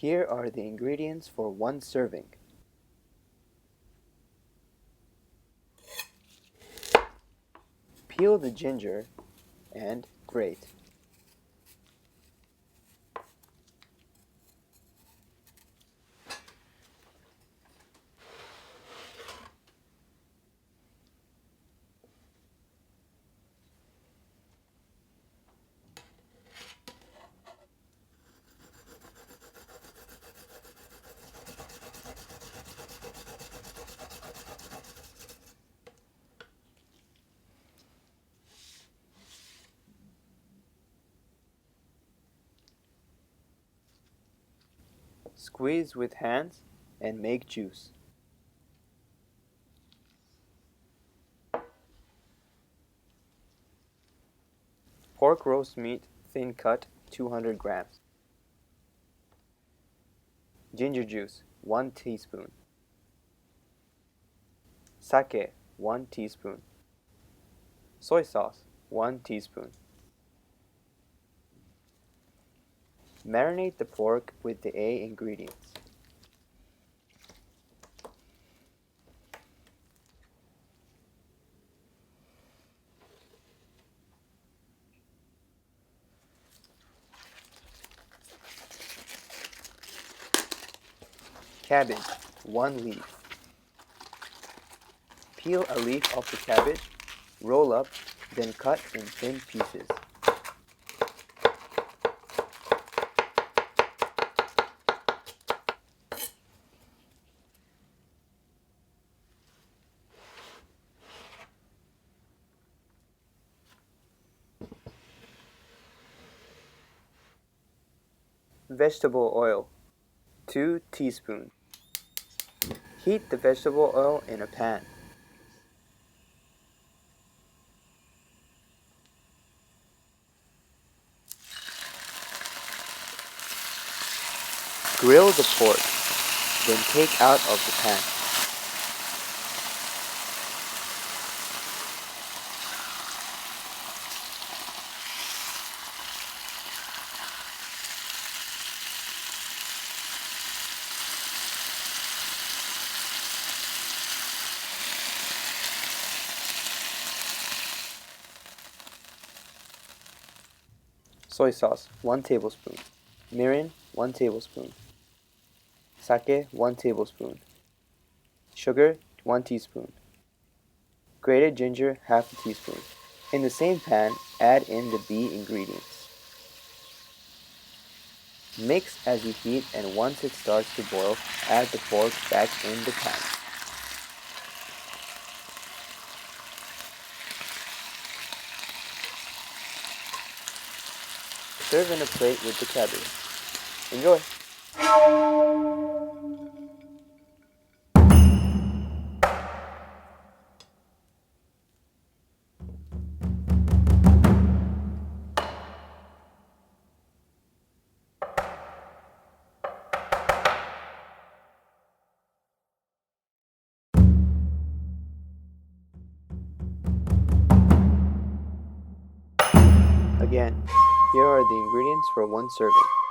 Here are the ingredients for 1 serving. Peel the ginger and grate. Squeeze with hands and make juice. Pork roast meat, thin cut, 200 grams. Ginger juice, 1 teaspoon. Sake, 1 teaspoon. Soy sauce, 1 teaspoon. Marinate the pork with the A ingredients. Cabbage, 1 leaf. Peel a leaf off the cabbage, roll up, then cut in thin pieces. Vegetable oil, 2 teaspoons. Heat the vegetable oil in a pan. Grill the pork, then take out of the pan. Soy sauce, 1 tablespoon. Mirin, 1 tablespoon. Sake, 1 tablespoon. Sugar, 1 teaspoon. Grated ginger, half a teaspoon. In the same pan, add in the B ingredients. Mix as you heat, and once it starts to boil, add the pork back in the pan. Serve in a plate with the cabbage. Enjoy! Again, here are the ingredients for 1 serving.